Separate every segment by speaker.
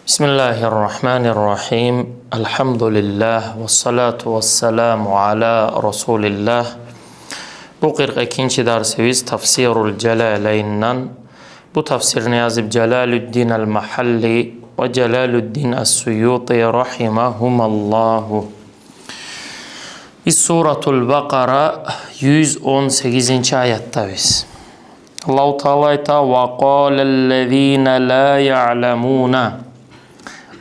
Speaker 1: Bismillahirrahmanirrahim. Elhamdülillah ve salatu ve selamu ala Resulillah. Bu 42. dersimiz Tafsirul Celaleyn'den. Bu tafsirini yazıp Celalüddin el-Mahalli ve Celalüddin es-Suyuti rahimahumallahu. Biz Suratul Bakara 118. ayettayız. Allah-u Teala ayta ve kâlellezîne lâ ya'lemûne.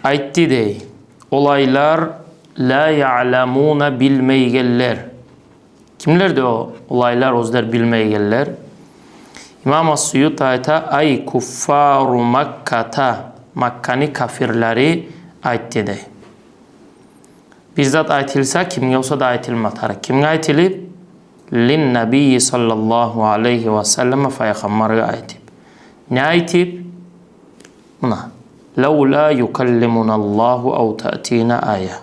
Speaker 1: Aytti dey. Olaylar la ya'lemûne bilmeygeller. Kimler de o olaylar özler bilmeygeller? İmam As-Suyuti ayta ay kuffaru Makkata. Makkani kafirleri aytti dey. Bizzat aytilsa kimge olsa da aytilmatar. Kimge aytilip? Lin Nebiyyi sallallahu aleyhi ve selleme peygamber'e aytip. Ne aytip? Buna. لَوْلَا يُكَلِّمُنَ اللّٰهُ اَوْ تَأْتِينَ آيَةً.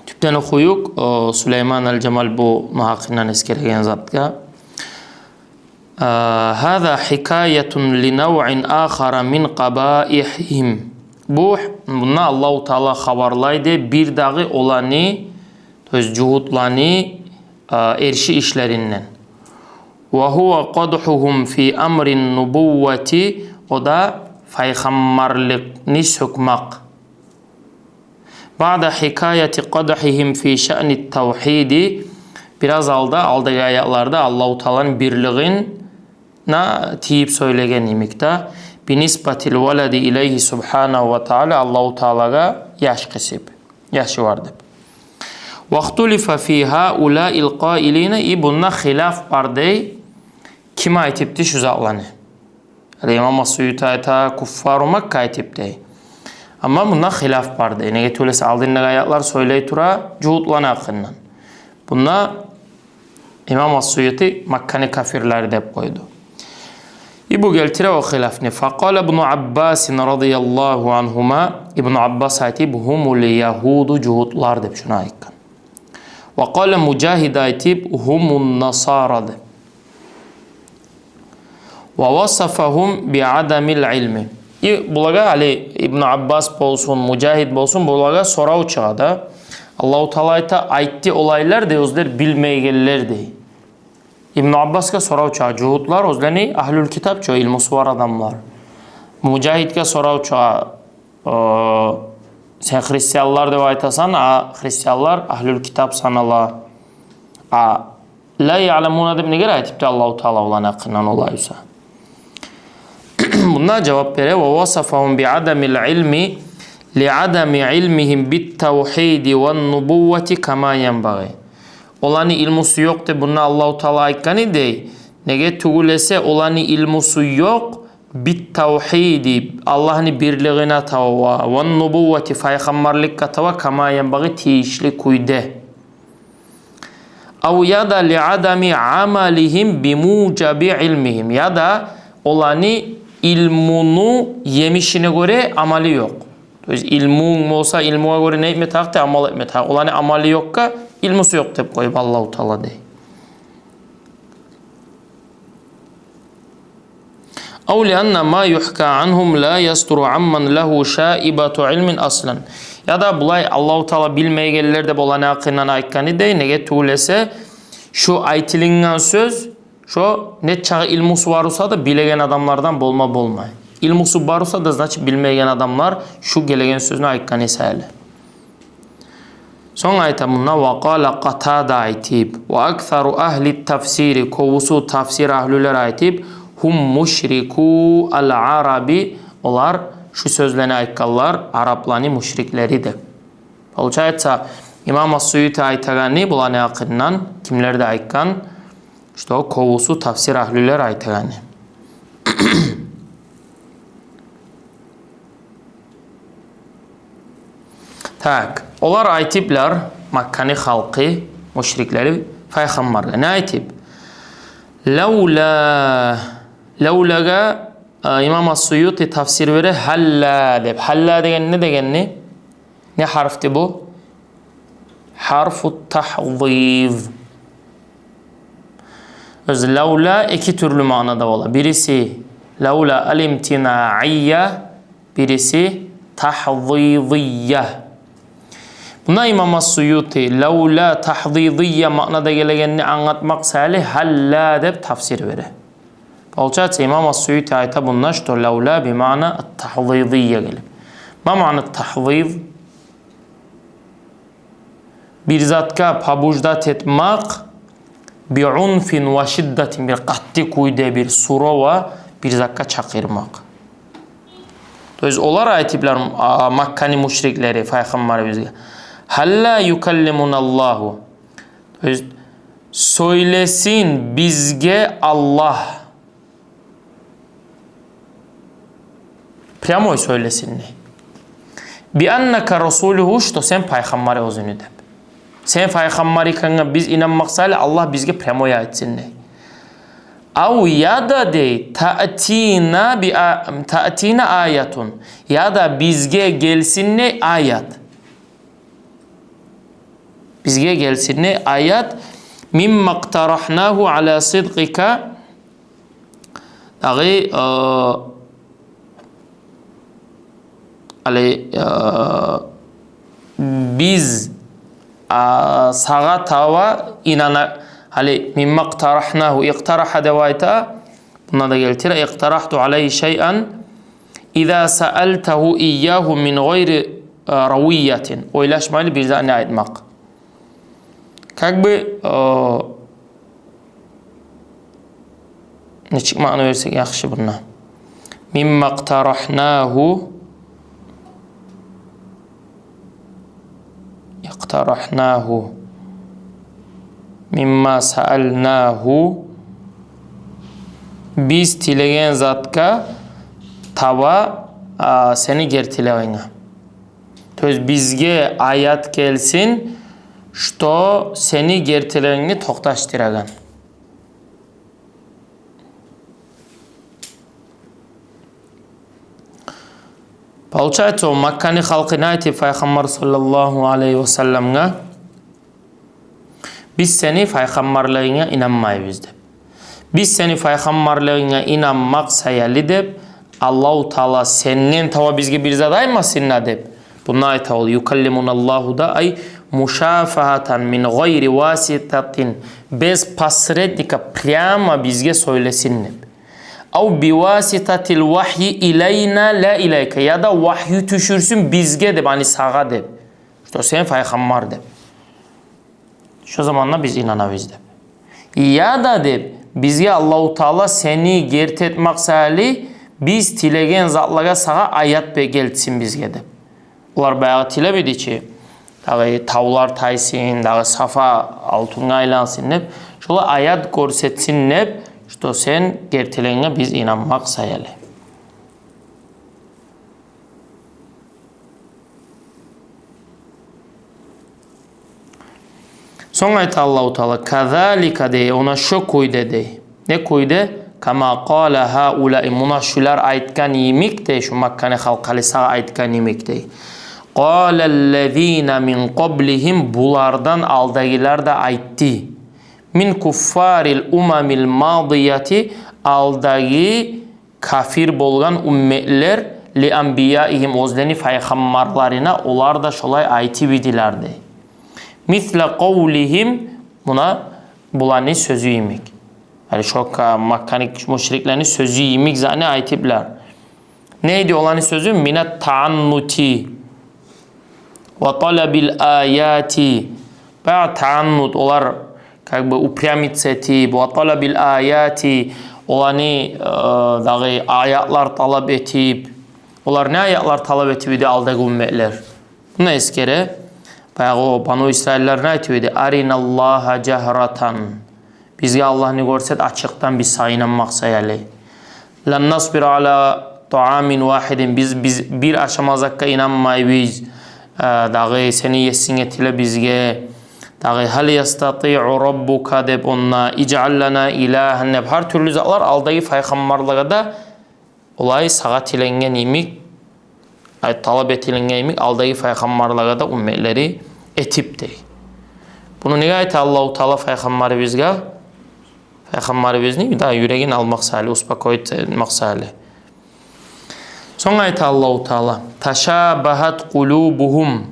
Speaker 1: Tüpten okuyuk. Süleyman el-Cemal bu muhakkinden eskeregen zatka. هَذَا حِكَايَةٌ لِنَوْعٍ آخَرَ مِنْ قَبَائِحِهِمْ. Bununla Allah-u Teala haberlaydı. Bir dağı olanı, cuhutlanı erşi işlerinden. وَهُوَ قَدْحُهُمْ فِي أَمْرِ النُّبُوَّةِ. O da peygamberlikni sökmak. Ba'da hikayeti qadhihim fi şe'nit tevhidi. Biraz aldığı ayetlarda Allah-u Teala'nın birliğine tiyip söylegen imikta. Binisbatil veledi ileyhi subhanahu ve teala Allah-u Teala'ga yaş kısip. Yaşı vardı. Vaktulifa fi haulâil qâilîne. Bununla hilaf vardı. Kime aytipti şu zatlanı? İmam As-Suyuti ayta kuffaru Makka aytipti. Ama bunda hilaf vardı. Nege tölesi aldığında ayetler söyleyi tura cuhutlan hakkından. Bunda İmam As-Suyuti Makkani kafirleri de koydu. Bu geltire o hilafni. Faqala İbn Abbas radıyallahu anhuma. İbn Abbas aytip humul yahudu cuhutlar de şuna ayıkkan. Ve qala Mücahid aytip humun nasara de. Ve vasafahum bi'adamil ilmi. Bulaga Ali İbn Abbas bolsun, Mücahid bolsun bulaga sorav çağda. Allah-u Teala aytti olaylar de özler bilmeygeller de. İbn Abbas'a sorav çağı cuhutlar özleni ahlül kitap çoğu ilmi suvar adamlar. Mücahid'e sorav çağı sen Hristiyanlar da aytasan Hristiyanlar ahlül kitap sanala. La ya'lemuna da ne göre aytipti Allah-u Teala olan hakkından olaysa. Bunlar cevap vere ve vasafahum bi'adamil ilmi li'adami ilmihim bit tevhidi ve nubuvveti kama yenbagi. Olanı ilmusu yok de bunlar Allah-u Teala aykanı dey. Nege tugulese olanı ilmusu yok bit tevhidi Allah'ın birliğine tava ve nubuvveti peygamberlikka tava kama yenbagi tiyişli kuyde. Av ya da li'adami amalihim bimucabi ilmihim ya da olanı ilmunu yemişine göre amali yok. İlmun olsa ilmuğa göre ne etmetak da amal etmetak. Olanı amali yokka ilmusu yok deyip koyup Allah-u Teala dey. Av lianna ma yuhka anhum la yasturu amman lehu şaibatu ilmin aslan. Ya da bulay Allah-u Teala bilmeyegeller de bolanı hakkından aykanı dey. Nege tuğlese şu aytilingen söz şu ne çağı ilmusu varsa da bilegen adamlardan bolmay. İlmusu varsa da znači bilmeyen adamlar şu gelegen sözünü aykanı sayılı. Son ayetımında وَقَالَ قَتَادَ aytip ve aksaru ahli tafsiri kovusu tafsir ahlüler aytip hum müşriku al-arabi. Onlar şu sözlerini aykallar Araplani müşrikleri de. Olacaksa İmam As-Suyuti aytagani bulanı hakkından kimler de aykan? İşte o kovusu tafsir ahlüler aytagani. Tak. Olar aytipler Makkani halkı, müşrikleri peygamberge. Ne aytip? Levlaga İmam As-Suyuti tafsir vere halla deb. Halla degen ne degenni? Ne harfti bu? Harfu tahziv. Levla iki türlü manada ola. Birisi Laula alimtina'iyye, birisi tahziziyye. Buna İmam As-Suyuti laula tahziziyye manada gelegenini anlatmak salih halla deb tafsir vere. Olçaça İmam As-Suyuti ayta bunlar što laula bi mana tahziziyye gelip. Ma mana tahziz? Bir zatka pabujdat etmek bi'unfin ve şiddetin, bir qattiq kuyde bir surova bir zakka çakırmak. Toz olar aytibler Makkani müşrikleri Peygamber bizge. Halla yukallimunallahu. Toz söylesin bizge Allah. Prямо söylesin ne? Bi annaka rasuluhu, što sen Peygamber özünü de. Sen Peygamberi kanına biz inanmak salih Allah bizge prямо ayetsin ne? Av ya da de ta'tina ayetun, ya da bizge gelsin ne ayet. Bizge gelsin ne ayet. Mimma iqtarahnahu ala sidqika. Dağı biz sağa tava inana mimma iqtarahnahu, iqtaraha devayta buna da geltire iqtarahtu aleyhi şey'an iza sa'altahu iyyahu min gayri raviyetin, oylaşmayla bir zane aytmak. Как бы ne çıkmağını versek yaxşı buna. Mimma iqtarahnahu iqtarahnahu mimma sa'alnahu, biz tilegen zatka tava seni gertilevene. Töz bizge ayat gelsin što seni gertileveni toqtaştıragan. Получается, Makkani halkına aytib Peygamber sallallahu aleyhi ve sellem'e biz seni Peygamberliğine inanmayız deb. Biz seni Peygamberliğine inanmak sayali deb Allah-u Teala senden tava bizge bir zat aymasın deb. Bundan ayta ol. Yukallimunallahu da ay muşafahatan min gayri vasitatin, bez pasrednika prямо bizge söylesin deb. Av bivasitatil vahyi ileyna la ileyke, ya da vahyi düşürsün bizge deb, hani sağa deb. İşte sen Peygamber deb. Şu zamanla biz inanavız deb. Ya da deb bizge Allah-u Teala seni gertet maksali biz tilegen zatlara sağa ayat be geltsin bizge deb. Ular bayağı tilebedi ki tavlar taysın, safa altına aylansın deb. Şola ayat görsetsin deb. Što sen gertilenge biz inanmak sayali. Sonra ayta Allah-u Teala kazalika de, ona şu koyde de. Ne koyde? Kama qala haulai, muna şular aytkan yemik de, şu Makkani halkalı sağa aytkan yemik de. Qalellezina min qablihim, bulardan aldagilar da aytti. Min kuffaril umamil madiyati, aldagi kafir bolgan ümmetler li anbiyaihim, özleni peygamberlarına olar da şolay ayti bidilerdi. Misle kavlihim, buna bulani sözü yemek. Yani çok Makkanik müşriklerini sözü yemek zane aytibler. Neydi olani sözü? Minet taannuti ve talabil ayati. Bayağı taannut olar как бы упрямиться etip, ve talabil ayati, olani ayatlar talep etip, olar ne ayatlar talep etip idi aldagi ümmetler. Buna eskere bayağı o Banu İsrailler ne aytibidi? Arinallaha cehratan. Bizge Allah'ını görset açıktan biz sayınanmak sayali. Lan nasbir ala ta'amin vahidin, biz bir aşamazakka inanmayız. Dağı seni yesin etile bizge. Dağı hal yastati'u rabbuka deb onna ic'al lana ilahen deb her türlü zatlar aldagi peygamberliğe da olay sağa tilengen imik, talep etilengen imik aldagi peygamberliğe da ümmetleri etip dey. Bunu neye ayta Allah-u Teala peygamberi bizge? Peygamberimizin daha yüreğini almak sali, uspakoyt etmek sali. Sonra ayet Allahu Teala. Taşabahat kulubuhum.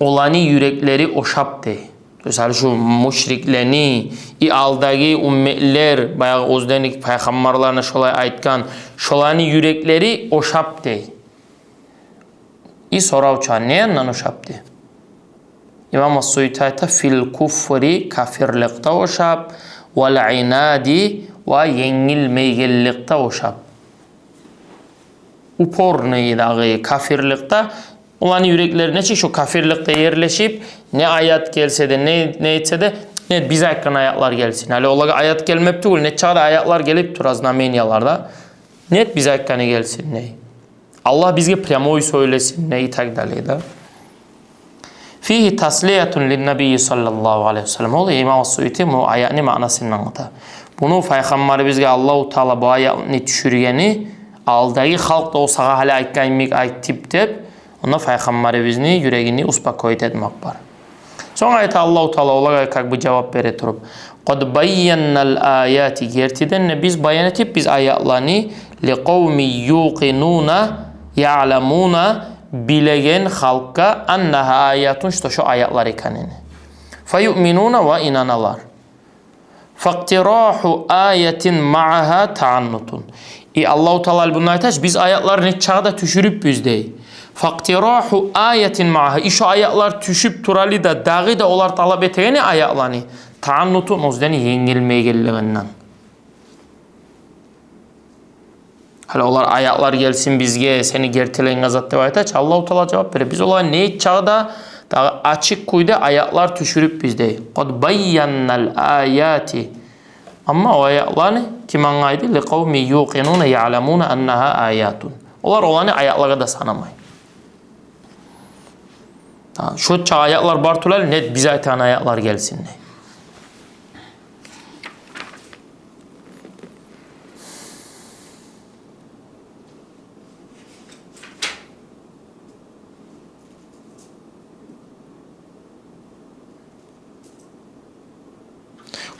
Speaker 1: Olani yürekleri oşaptı. Mesela şu müşriklerini, aldagi ümmetler, bayağı özlenik peygamberlerine şolay aytkan, şolani yürekleri oşaptı. Sorav çan ne yandan oşaptı? İmam As-Suyuti ayta fil kufri kafirlikte oşap, vel inadi ve yenilmeygellikte oşap. Upor neydi kafirlikte, olan yüreklerine şu kafirlikte yerleşip ne ayet gelse de ne etse de ne bize yakın ayetler gelsin. Hali olarak ayet gelmep değil, ne çağda ayetler gelip duraz nameniyalarda. Net bize yakın gelsin ne. Allah bizge premoy söylesin neyi takdalıydı. Fihi tasliyatun linnebiyyi sallallahu aleyhi ve sellem. Oluyor İmam As-Suyuti bu ayetini manasını anlatır. Bunu Peygamber bizge Allahu Teala bu ayetini düşürgeni aldığı halk da o sağa hala aytkanmik aytip dep ona Peygamberimizni yüreğini uspakoyt etmek var. Sonra ayet Allahu Teala olarak bu cevap vere turup "Qad bayyannal ayati" gertiden ne biz bayan etip biz ayetlerini li kavmi yuqinuna ya'lamuna bilegen halka annaha ayatun şu ayetler ekanini. Fayu'minuna ve inanalar. Faqtirahu ayetin ma'aha ta'annutun. Allahu Teala bunu aytaş biz ayetlerini çağda düşürüp bizdey. Faktirahu ayetin ma'aha. Şu ayetler düşüp turali da dağı da olar talep eteni ayetlerini. Taannutun ozdan yengilmeygelliğinden. Hala olar ayetler gelsin bizge seni gerteleyin azat dep aytaç. Allahu Teala cevap verir. Biz olar ne çağda da açık kuyda ayetler düşürüp bizdey. Qad bayyannal ayati. Ama o ayetlerini kim anlaydı? Li kavmi yuqinuna ya'lamuna annaha ayatun. Olar olanı ayetlara da sanamayın. Şu çağ ayetler bartular net bize aytan ayetler gelsin.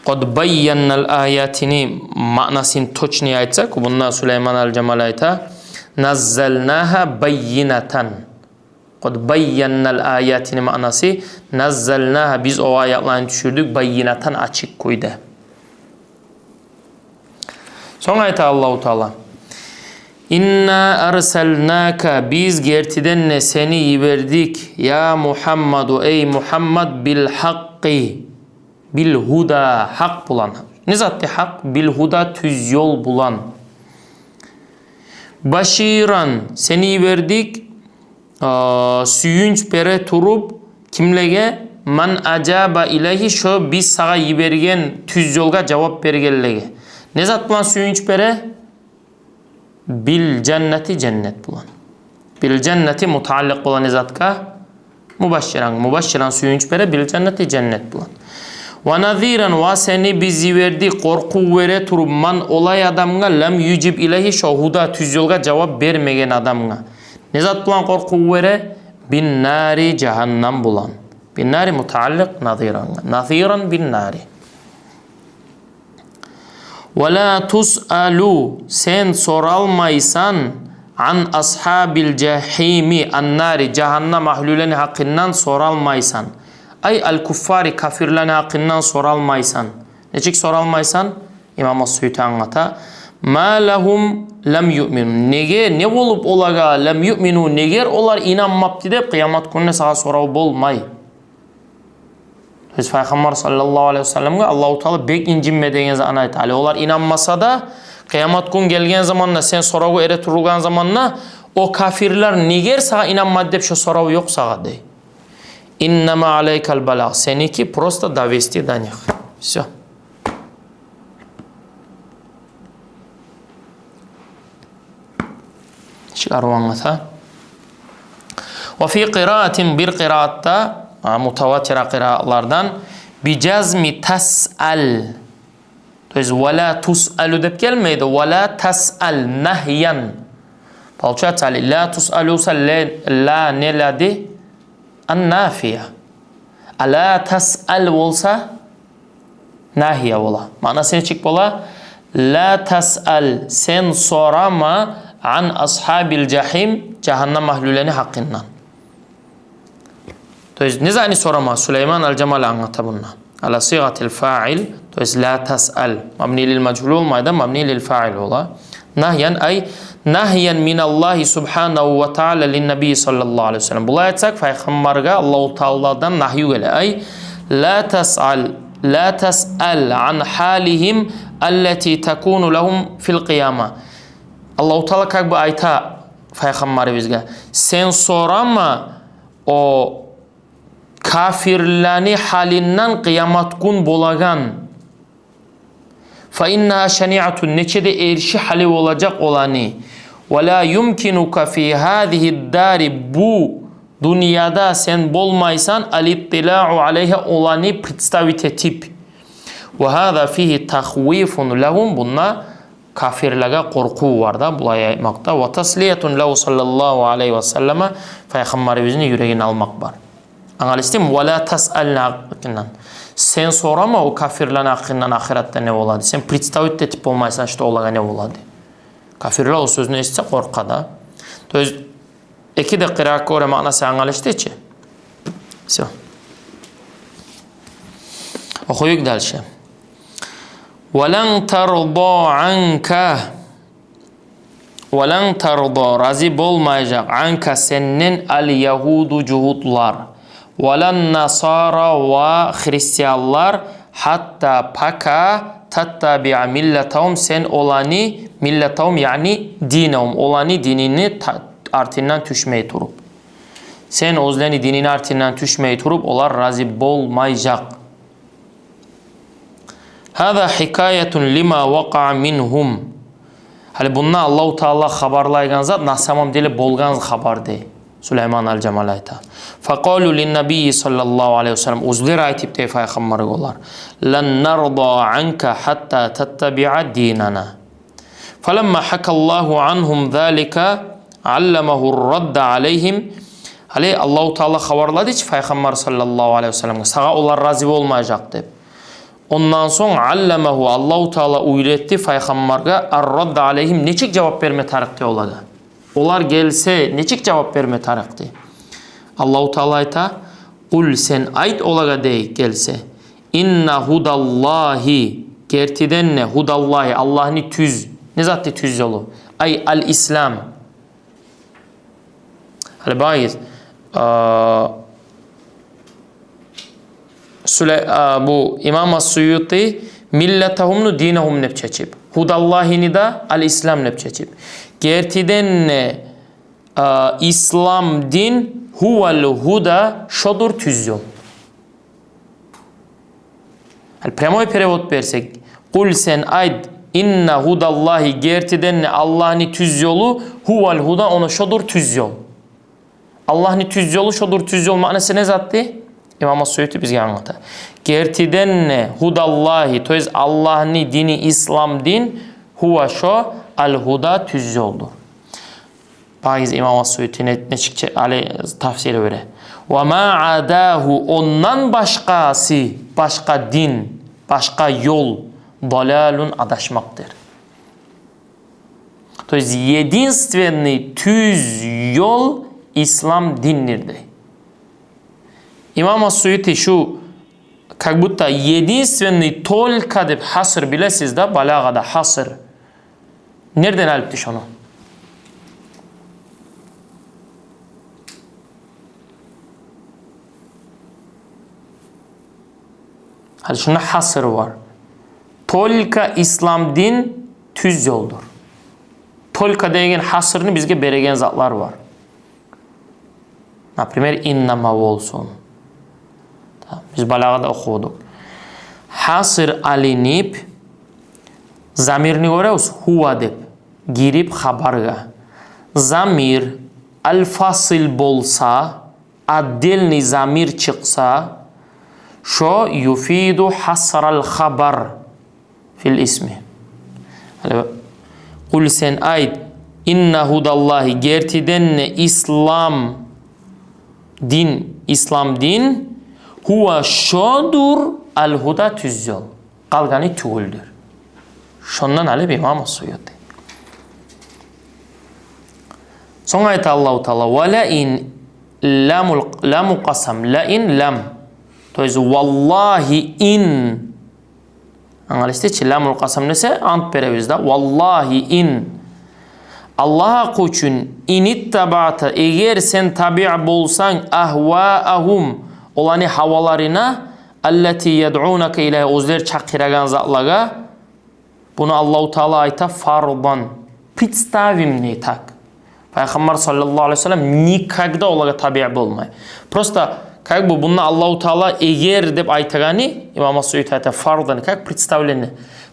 Speaker 1: Qad bayyannal ayatini manasını toçni aytsak bundan Süleyman el-Cemal ayta nazzalnaha bayyinatan. Qad bayyannal ayatini manası nazzalnaha biz o ayetlerini düşürdük bayyinatan açık koydu. Sonra ayet Allahu Teala İnna arsalnaka biz gertiden ne seni verdik ya Muhammedu ey Muhammed bil hakki bil huda hak bulan. Ne zattı hak? Bil huda tüz yol bulan. Başiran seni verdik süyünç bere turup kimlege man acaba ilahi şu biz sağa yibergen tüz yolga cevap bergenlege. Ne zat bulan süyünç bere? Bil cenneti cennet bulan. Bil cenneti mutaallik bulan ne zatka? Mubaşşiran süyünç bere bil cenneti cennet bulan. Ve naziran ve seni bizi verdi korku vere turup man olay adamga lam yücib ilahi şu huda tüz yolga cevap vermegen adamga. Ne zat bulan korku vere? Bin nari cehennem bulan. Bin nari mutaallik naziran. Naziran bin nari. Ve la tus'alu sen soralmaysan an ashabil cehimi an nari cehennem ahlüleni hakkından soralmaysan. Ay al kuffari kafirleni hakkından soralmaysan. Necik soralmaysan? İmam As-Suyuti anlata. Ma lahum lam yu'minu. Nege ne olup olaga lam yu'minu neger olar inanmaptı dep kıyamet gününe sağa sorav bolmay. Biz Peygamber sallallahu aleyhi ve sellem'e Allahu Teala bek incinmediğiniz anayet. Ali olar inanmasa da kıyamet gün gelgen zamanla sen soravu ere turulgan zamanla o kafirler neger sağa inanmadı dep şu sorav yok sağa dey. İnnema aleykal balag. Seniki prosta davesti danyak. Все. Çıkarvanlıta. Ve fi qiraatin bir qiraatta mutavatira qiraatlardan bicazmi tas'al. Ve la tus'alu dep gelmeydi. Ve la tas'al nahyan. Palça tali la tus'alu la neladi? An-nafiye. Ala tas'al olsa Nahiye ola. Manası neçik bola? La tas'al, sen sorama an ashabil cahim, cehennem mahluleni hakkından. Ne zani sorama? Süleyman el-Cemal anlattı bununla. Ala sigatil fa'il, la tas'al. Mabni lil mechul olmaydı, mabni lil fa'il ola. Nahyen ay nahyen minallahi subhanahu ve ta'ala lin nebi sallallahu aleyhi ve sellem. Bula etsek Peygamber'e Allah-u Teala'dan nahyu gele. Ay la tas'al an halihim allati takunu lahum fil qiyama. Allah-u Teala kak bu ayta Peygamber'e bizge. Sen sorama o kafirlani halinden kıyamet gün bolagan. Fa innaha şani'atun, neçede erişi hali olacak olanı. Ve la yumkinuka fi hadihi dari, bu dünyada sen bolmaysan al-ittila'u aleyha olanı представите tip. Ve hada fihi tahvifun lahum, bununla kafirlere korku var da bulaya aytmakta. Ve tasliyetun lahu sallallahu aleyhi ve selleme, Peygamberimizin yüreğini almak var. Analistim ve la tas'alna hakkından. Sen sorama o kafirlerin hakkından ahirette ne oladı. Sen представите tip olmaysan işte olaga ne oladı. Kafirler o sözünü etse korkada. Töz iki de kırak öyle manası analisти ki. Все. Okuyuk dalşı. وَلَنْ تَرْضَى عَنْكَ وَلَنْ تَرْضَى, razı olmayacak anka senin el-Yahudu cuhudlar. وَلَنْ نَصَارَى ve Hristiyanlar hatta paka tattabi'a milletahum, sen olanı milletahum yani dinahum, olanı dinini artından düşmeyi turup. Sen özleni dinini artından düşmeyi turup olar razı olmayacak. Hada hikayetun lima vaqa'a minhum. Hali bundan Allah-u Teala habarlaygan zat nasamam dili bolgan habar dey. Süleyman el-Cemal ayta. Faqalu lin-nabiyyi sallallahu aleyhi ve sellem, uzlir aytip dey Peygamber'e olar. Lan narda anka hatta tattabi'a dinana. Falamma hakallahu anhum zalika allamahu radda aleyhim. Hali Allah-u Teala habarladı ki Peygamber sallallahu aleyhi ve sellem sağa onlar razı olmayacak deyip. Ondan sonra allamahu, Allah-u Teala uyretti Peygamber'e ar-radd aleyhim, neçik cevap verme tarikte oladı. Olar gelse neçik cevap verme tarikte. Allah-u Teala ayta, kul sen ayt olaga dey gelse. İnna hudallahi, gertiden ne? Hudallahi, Allah'ın tüz. Ne zaten tüz yolu? Ay al-İslam. Hadi bayız. Bu İmam As-Suyuti milletahumnu dinahum nepçeçip. Hudallahini da al-İslam nepçeçip. Gertiden ne İslam din huvel huda şodur tüz yol. Premoy perevot versek. Kul sen ayd inna hudallahi, gertiden ne Allah'ın tüz yolu huvel huda, ona şodur tüz yol. Allah'ın tüz yolu şodur tüz yol manası ne zattı? İmam As-Suyuti bizge anlatır. Gertiden ne hudallahi, to jest Allah'ın dini İslam din huva şo al-huda tüz yoldur. Bagiz İmam As-Suyuti ne çıkça tafsiri öyle. Ve ma adahu, ondan başkası, başka din, başka yol, dalalun, adaşmaktır. To jest jedinstvenny tüz yol İslam dinirdi. İmam As-Suyuti şu как будто единственный только deb hasır bilesiz de balagada hasır. Nereden alıp düş onu? Hadi şuna hasır var. Tolka İslam din tüz yoldur. Tolka degen hasırını bizge beregen zatlar var. Например, innama olsun. Biz balagada okuduk. Hasır alinip zamirini görüyoruz. Huva deb girip habarga. Zamir al-fasıl bolsa, addelni zamir çıksa, şo yufidu hasral habar fil ismi. Kul sen ayt inna hudallahi, gertiden ne İslam din, İslam din huwa şodur al-huda tüz yol. Kalgani tüğüldür. Şondan alip İmam Suyuti. Sonra ayet Allahu Teala ve la in lamu qasam la in lam. To jest wallahi in. Anlaştık? Lamul qasam nese ant berevizde. Wallahi in. Allah'a için inittaba'ta eğer sen tabi' bolsan ahvaahum olani havalarına allati yed'unaka ilahe özler çakiragan zatlaga bunu Allahu Teala ayta fardan представим tak. Peygamber sallallahu aleyhi ve sellem nikagda olaga tabi' bolmay. Просто как бы bununla Allahu Teala eğer deb aytagani İmam Suyuti ayta fardan как представление.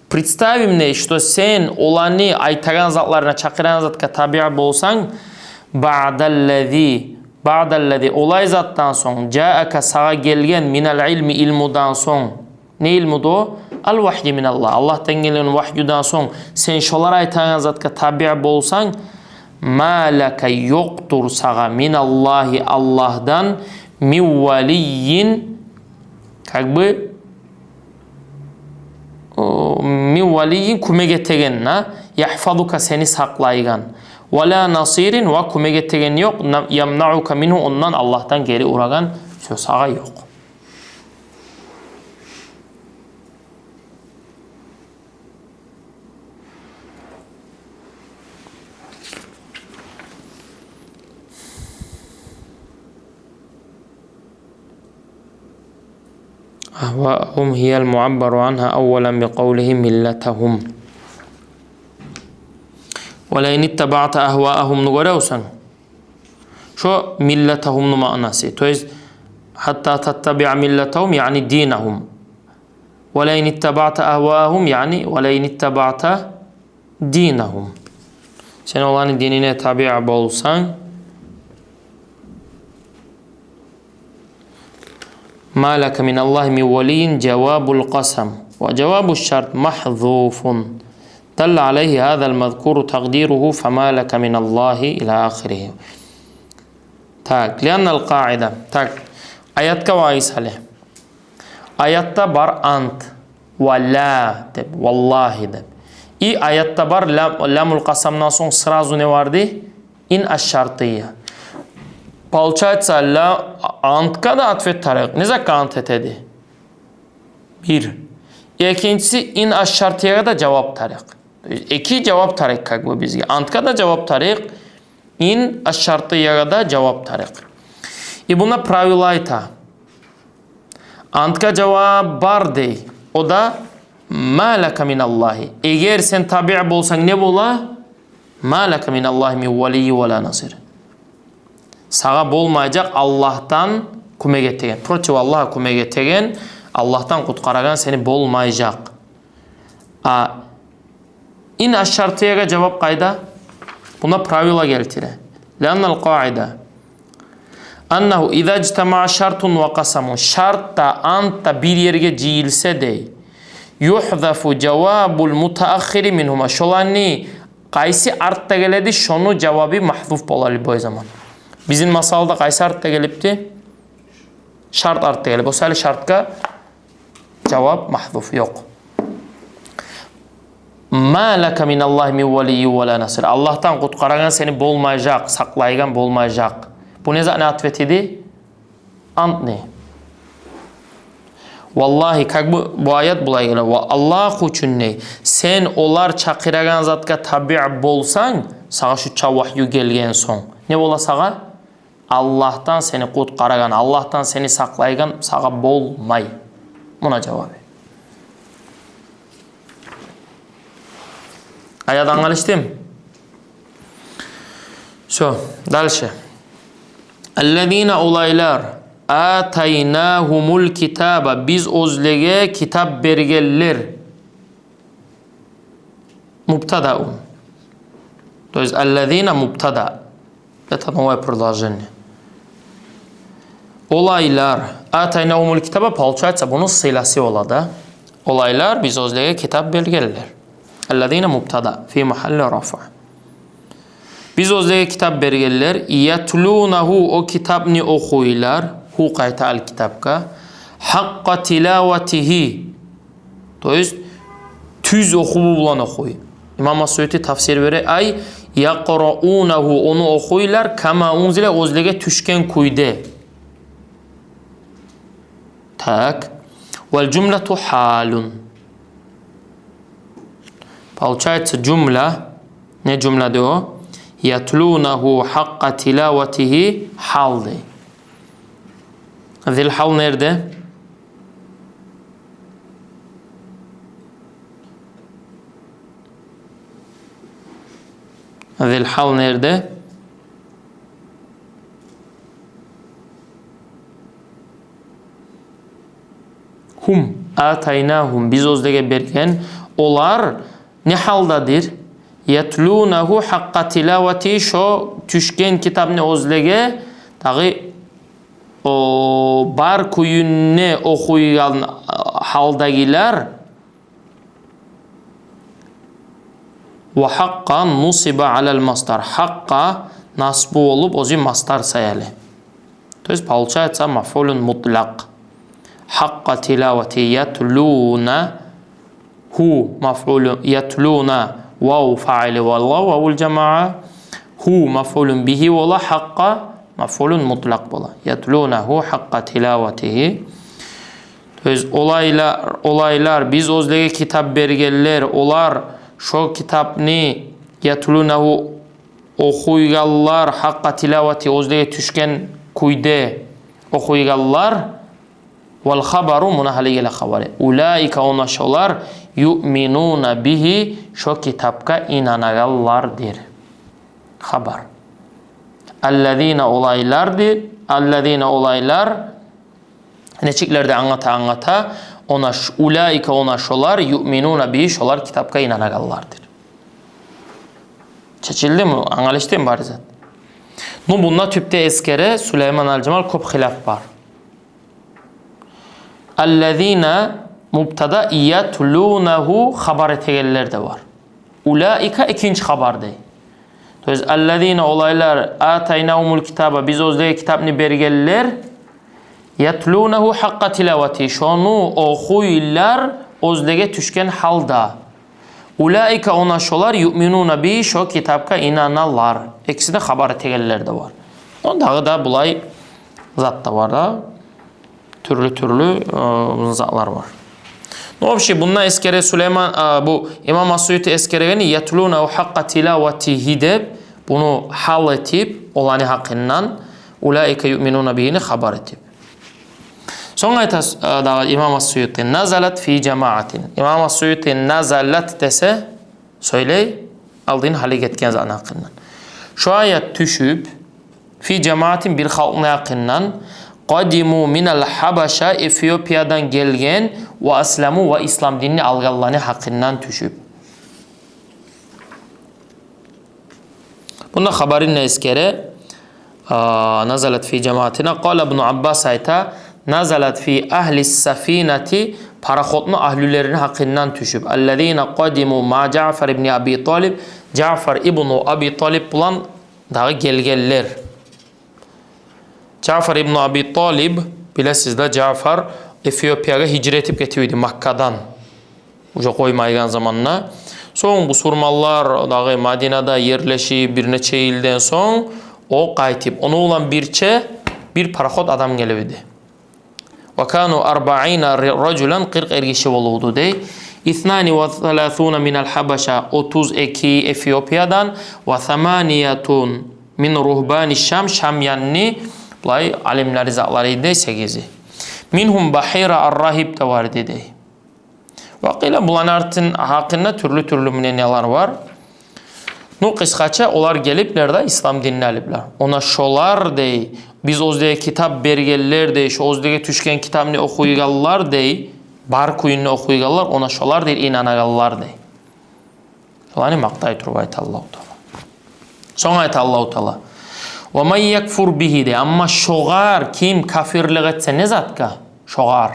Speaker 1: Представим ne, что sen olani aytagan zatlarına çakıran zatka tabi' bolsan ba'dallazi olay zattan son ca'aka sağa gelgen minel ilmi ilmudan son ne ilmudu o? Al vahyi minallah. Allah'tan gelen vahyudan son sen şolar aytagan zatka tabi' bolsan malaka yoktur sağa minallahi Allah'dan min valiyin как бы min valiyin kumege na yahfazuka seni saklaygan ve la nasirin ve kumege tegen yok yamna'uka minhu ondan Allah'tan geri uragan söz sağa yok. أهواءهم هي المعبر عنها أولا بقوله ملتهم ولئن اتبعت أهواءهم نقرأوسن شو ملتهم معناسي تويز حتى تتبع ملتهم يعني دينهم ولئن اتبعت أهواءهم يعني ولئن اتبعت دينهم sen olanın dinine tabi' bolsan ما لك من الله من ولي جواب القسم وجواب الشرط محذوف دل عليه هذا المذكور تقديره فما لك من الله إلى آخره تاك لأن القاعدة تاك آيات كوايس عليه آيات بار أنت ولا دب والله دب إي آيات بار لام القسم ناسون سرازو نواردي إن الشرطية Получается, antka da atfet tarik. Ne zaman ant etedi? Bir. İkincisi in aşşartiye da cevap tarik. İki cevap tarik kagbu bizge. Antka da cevap tarik. In aşşartiye da cevap tarik. Buna pravilayta. Antka cevap bar dey. O da ma laka minallahi. Eğer sen tabi' bolsan ne bola? Ma laka minallahi min veliyyi ve la nasir. Sağa bolmayacak Allah'tan kumege tegen. Protiv Allah'a kumege tegen. Allah'tan kutkaragan seni bolmayacak. İn aşşartiyaga cevap kayda. Buna pravila geltire. Leannal qaida. Annahu idha ictema'a şartun ve qasamun. Şart da ant da bir yerge ciyilse dey. Yuhzafu cevabul mutaakhiri minhuma. Şolani qaysi artta geledi şonu cevabı mahzuf bolali bu zaman. Bizim masalda qaysi artta gelipti? Şart artta gelip. O sali şartka cevap mahzuf yok. Ma laka minallahi min veliyyi ve la nasir. Allah'tan kutkaragan seni bolmayacak, saklaygan bolmayacak. Bu ne zaman atfet idi? Ant ne? Vallahi bu ayet bulay gele. Allah üçün ne? Sen olar çakiragan zatka tabi' bolsan, sağa şu vahyu gelgen son. Ne bola sağa? Allah'tan seni kutkaragan, Allah'tan seni saklaygan sağa bolmay. Buna cevabı. Ayet anlaştım? So, dalше. Ellezine olaylar ataynahumul kitaba biz özlege kitap bergeller. Mubtadaun. То есть ellezine mubtada. Это новое предложение. Olaylar ataynahumul kitaba получается bunun sılası ola da. Olaylar biz özlege kitap bergeller. Ellezine mubtada fi mahalli rafa. Biz özlege kitap bergeller yatlunahu o kitabni okuylar hu qayta al kitabka haqqa tilavatihi То есть түз оқуы bulan оқуй. İmam As-Suyuti tafsir verir. Ay yaqra'unahu onu оқуйлар kama unzila o'zlariga tushgan kuyda. Так. Валь джумлату халун. Получается джумла, не джумла до, ятлунаху хакка тилаватихи халды. Зил хал nerede? Zil hal nerede? Hum ataynahum biz o'zlariga bergan ular ne haldadir? Yatlunahu haqqa tilavati sho tushgan kitobni o'zlariga tag'i bar kuyunni o'qigan haldagilar va haqqan nusiba alal mastar haqqa nasbu olup o'zi mastar sayali. То есть получается мафулун мутлак. Haqqa tilavati yatluna hu maf'ulun yatluna vav fa'ili vallahu vavul cema'a hu maf'ulun bihi valla haqqa maf'ulun mutlak bola. Yatlunahu haqqa tilavatihi. Olaylar biz o'zlariga kitap berganlar olar shu kitapni yatlunahu o'qiyganlar haqqa tilavati o'zlariga tushgan kuyda o'qiyganlar val xabaru buna haliga xabari ulaika onaşolar yu'minuna bihi shu kitapga inanaganlardir. Xabar allazina olaylar neçiklerde anlata ulaika onaşolar yu'minuna bihi şolar kitapga inanaganlardir. Çeçildi mi? Anlaştın mı barizat? Bunda tüpte eskere Süleyman Al-Cemal kop hilaf var. Allazina mubtada yatlunahu haber etegeller de var. Ulaika ikinci haber değil. Dolayısıyla allazina olaylar ataynahumul kitaba biz o'zlariga kitapni berganlar yatlunahu haqqa tilavati şonu o'qiylar o'zlariga tushgan halda. Ulaika onaşolar yu'minuna bi şu kitapga inananlar. İkisi de haber etegeller de var. Ondağı da bulay zat da var da. Türlü zatlar var. Nobşi bundan eskere Süleyman bu İmam As-Suyuti eskeregeni yatluna haqqa tilavatihi deb bunu hal etip olanı hakkından ulaika yu'minuna bihini haber etip. Sonra aytas da İmam As-Suyuti nazalat fi cemaatin. İmam As-Suyuti nazalat dese söyley aldığın hale getken zan hakkından. Şu ayet düşüp fi cemaatin bir halkın hakkından qadimu minal habasha Etiyopya'dan gelgen ve aslamu ve İslam dinini alganlarını hakkından düşüp. Bunda haberin ne eskere nazalat fi cemaatina qala ibn Abbas ayta nazalat fi ahli safinati paraxotlu ahlülerin hakkından düşüp. Allazina qadimu ma Ja'far ibn Abi Talib Ja'far ibn Abi Talib bulan dağı gelgeller. Ja'far ibn Abi Talib bilesiz de Ja'far Etiyopya'ya hicret etip getirdi Makka'dan. Uca koymaygan zamanla. Son bu surmallar dağı Madina'da yerleşi bir neçe yıldan son o qaytip onu olan bir paraxot adam gelivdi. Ve kanu 40 raculan 40 erkişi olurdu dey. 32 minel Habaşa 32 Etiyopya'dan ve 8 min ruhbani Şam yanni Bulay alimleri zatlarıydı 8'i. Minhum bahira ar-rahib de var dedi. Vakıyla bulanartın hakkında türlü münenyalar var. Nu kıskaça olar gelipler de İslam dinini alipler. Ona şolar dey, biz o'zlariga kitap berganlar dey, şu o'zlariga tushgan kitapni o'qiyganlar dey, bar kuyunni o'qiyganlar, ona şolar dey, inanaganlar dey. Şolani maqtay turib ayta Alloh taolo. So'ng ayta Alloh taolo ve men yekfur bihi de ama şoğar kim kafirlik etse ne zatka? Şoğar.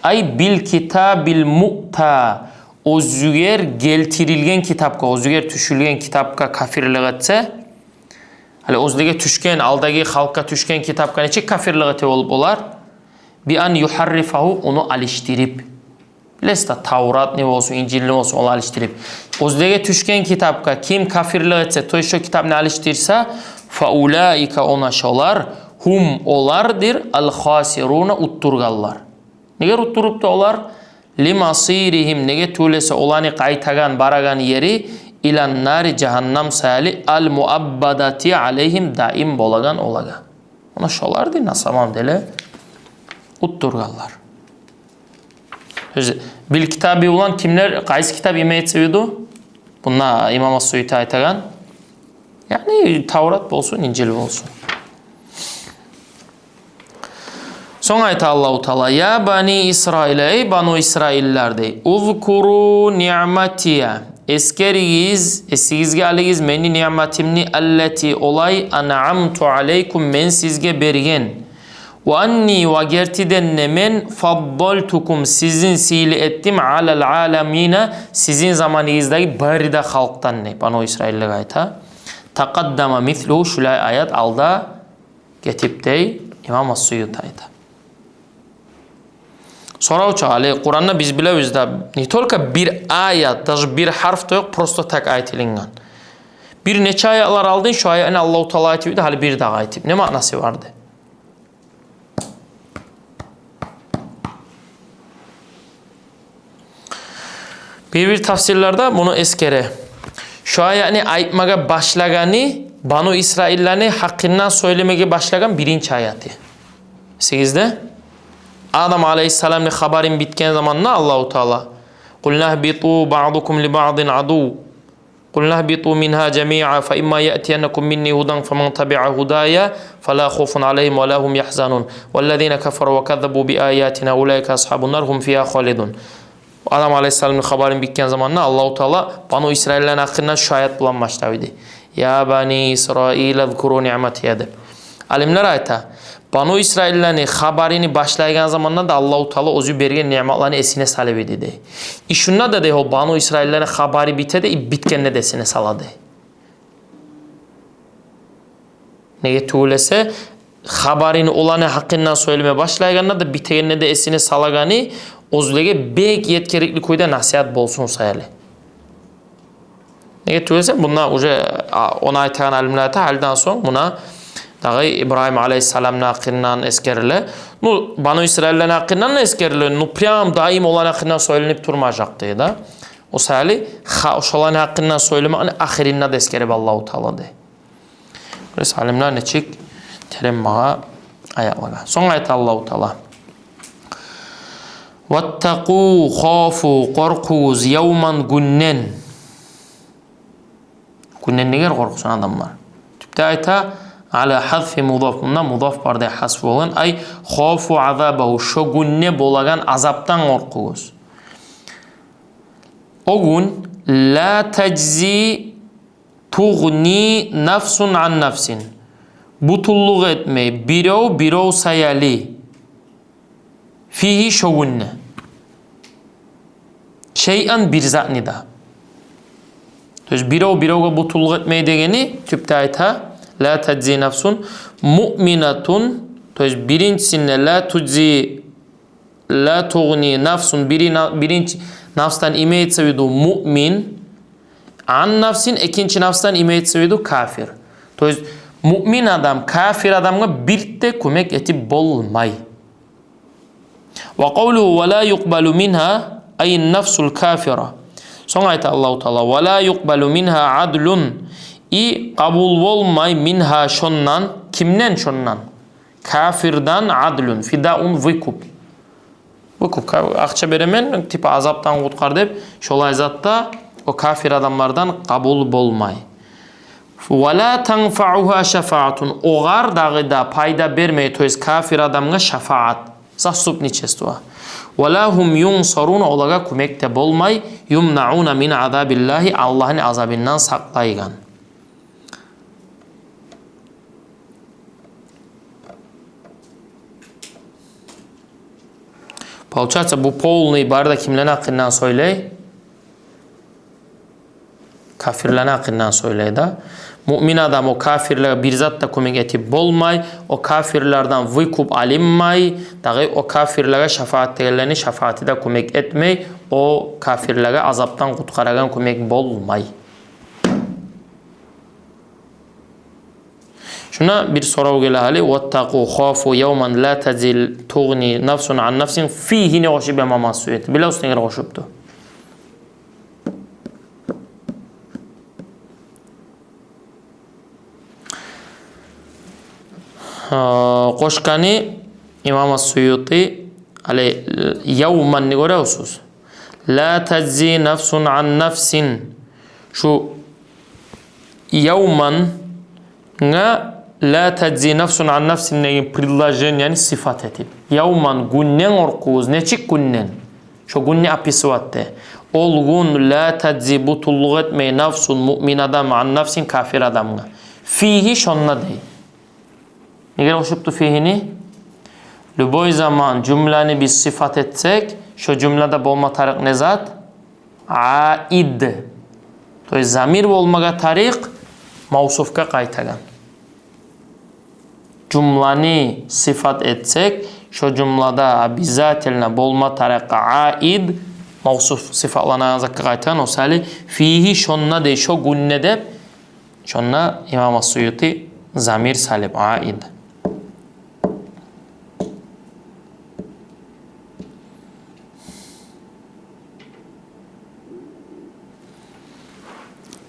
Speaker 1: Ay bil kitabil mu'ta o'züger geltirilgen kitapka, o'züger tushilgan kitapka kafirlik etse hali o'zlariga tushgan aldagi xalqqa tushgan kitapga necha kafirlik ete bo'lib olar? Bi an yuharrifahu onu alishtirib. Bilesiz da Tavrat ne olsun, İncil ne olsun onu alıştırıp. Ozdege düşken kitapka kim kafirlik etse, to şu kitap ne alıştırsa فَاُولَٰئِكَ ona şolar hum olardır al-khasiruna utturgallar. Neger utturup da olar? Limasirihim nege tulese olani qaytagan baragan yeri ilan nari cehannam sali al muabbadati aleyhim daim bolagan olaga. Ona şolardır nasamam dele utturgallar. Bil kitabı olan kimler qaysi kitap imeyet seviyordu? Bunlar İmam As-Suyuti aytagan. Yani Tavrat bolsun, İncil bolsun. Son ayet Allahu Teala ya bani İsrail ey banu İsrailler dey. Uzkuru ni'matiye eskergiz aligiz meni ni'matimni allati olay an'amtu aleykum men sizge bergen. Ve anni ve gertiden nemen faddaltukum sizin sili ettim alal alamina sizin zamanınızdaki barida halktan ne banu İsrail'e ayta. Taqaddama mislu şulay ayet alda getip dey İmam As-Suyuti ayta. Sonra uçalı Kur'an'da biz biliyoruz da ne tolka bir ayet, даже bir harf da yok, prosto tek ayet ilingan. Bir neçe ayetler aldın şu ayetini Allah-u Teala ayeti hali bir daha ayeti. Ne manası vardı? Bir tafsirlerde bunu eskere. Şu ayetini ayetmaya başlaganı Banu İsrail'lerini hakkından söylemeye başlagan birinci ayeti. 8'de Adam aleyhisselam'ın haberin bitken zamanında Allah-u Teala قُلْ نَهْبِطُوا بَعْضُكُمْ لِبَعْضٍ عَدُوٌ قُلْ نَهْبِطُوا مِنْهَا جَمِيعًا فَإِمَّا يَأْتِيَنَّكُمْ مِنِّي هُدًى فَمَنْ تَبِعَ هُدَايَ فَلَا خَوْفٌ عَلَيْهِمْ وَلَا هُمْ يَحْزَنُونَ وَالَّذِينَ كَفَرُوا وَكَذَّبُوا بِآيَاتِنَا أُولَٰئِكَ أَصْحَابُ النَّارِ هُمْ فِيهَا خَالِدُونَ. Adam aleyhisselam'ın haberin bitken zamanında Allah-u Teala Banu İsrail'lerin hakkında şu ayet bulan başladı. Ya bani İsrail ezkuru ni'meti edip. Alimler ayta Banu İsrail'lerin haberini başlayan zamanında da Allah-u Teala ozu bergen nimetlerini esine salib dedi. İşunna da de o Banu İsrail'lerin haberi bitede bitkenle de esine saladı. Neye tuğlese haberini olanı hakkından söylemeye başlayana da bitenle de esine salagani ozulege bek yetkerikli koyda nasihat bolsun sayılı. Neye tuğlese bunlar ona aytagan alimler halden sonra buna dağı İbrahim aleyhisselam'ın hakkından eskerile. Banu İsrail'lerin hakkından eskerile. Nupriyam daim olan hakkından söylenip durmayacaktı da. O sayılı olan hakkından söyleme ahirinden de eskerib Allah-u Teala de. Burası alimler neçik terimmağa ayaklığa. Son ayet Allah-u Teala. وَاتَّقُوا خَافُوا korkuz yevman günnen. Günnen neger korkusun adamlar? Tüpte ayeta ala hazfi mudaf. Bundan mudaf barda hasf olan ay khafu azabahu şu günne bolagan azaptan korkuz. O gün la teczi tuğni nafsun an nafsin. Butulluk etme birov sayali fihi şu günne. Şeyan bir zatni da. Birovga butulluk etmeyi degeni tüpte ayta la teczi nafsun mu'minatun birincisinde la tuğni nafsun birinci nafstan imeyet sevidu mu'min an nafsin ikinci nafstan imeyet sevidu kafir. Mu'min adam kafir adamga birte kömek etip bolmay. Ve kavluhu ve la yuqbalu minha ay nafsul kafira. Son ayet Allah-u Teala ve la yuqbalu minha adlun kabul olmay minha şonnan kimden şonnan kafirdan adlun fidaun vikup akça beremen tipi azaptan kutkar dep şolay zatta o kafir adamlardan kabul olmay ve la tanfa'uha şefaatun oğar dağı da payda vermey toyz kafir adamga şefaat zasup niçestuva ve la hum yunsarun olaga kumekte bolmay yumnauna min azabillahi Allah'ın azabından saklaygan. Получается bu polni barda kimlerin hakkından söyley? Kafirlerin hakkından söyley da. Mümin adam o kafirlere bir zat da kömek etip bolmay, o kafirlerden vıkup alinmay, dahi o kafirlere şefaat değerlerini şefaati de kömek etmey, o kafirlere azaptan kutkaragan kömek bolmay. Şuna bir sorav gele hali وَاتَّقُوا خَافُوا يَوْمًا لَا تَزِلْ تُغْنِي نَفْسٌ عَنْ نَفْسٍ فِيهِ ne koşup emama suyeti. Bila üstüne koşuptu. Koşkani İmam Suyuti ale yevmen ne görüyorsunuz? La teczi nefsun an nefsin. Şu yevmen ne la teczi nefsun an nefsin ne prilajen yani sıfat etip. Yevmen günnen orkuz neçik günnen. Şu günni apisuatte. Ol gün la teczi butulluk etmeyi nefsun mu'min adam an nefsin kafir adamga. Fihi şonna dey. Ne gerek hoşuptu fihini? Lüboy zaman cümleni biz sıfat etsek, şu cümlede bolma tarik ne zat? Aid. Toy zamir bolmaga tarik mavsufka qaytagan. Cümleni sıfat etsek, şu cümlede bizatilne bolma tarik aid mavsuf sıfatlanan zakka qaytagan. O sali fihi şonna de şu günne de şonna İmam Suyuti zamir salib aid.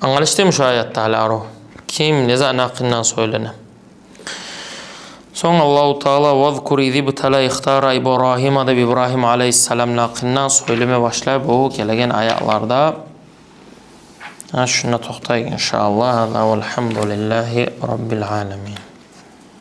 Speaker 1: Anlaştı mı şu ayette hala? Kim ne zaman aklından söylene? Sonra Allah-u Teala vazkur izibtala ihtara İbrahim'a da İbrahim aleyhisselam aklından söyleme başlar bu gelegen ayetlarda. Şuna toxtayıq inşallah. Velhamdülillahi Rabbil alemin.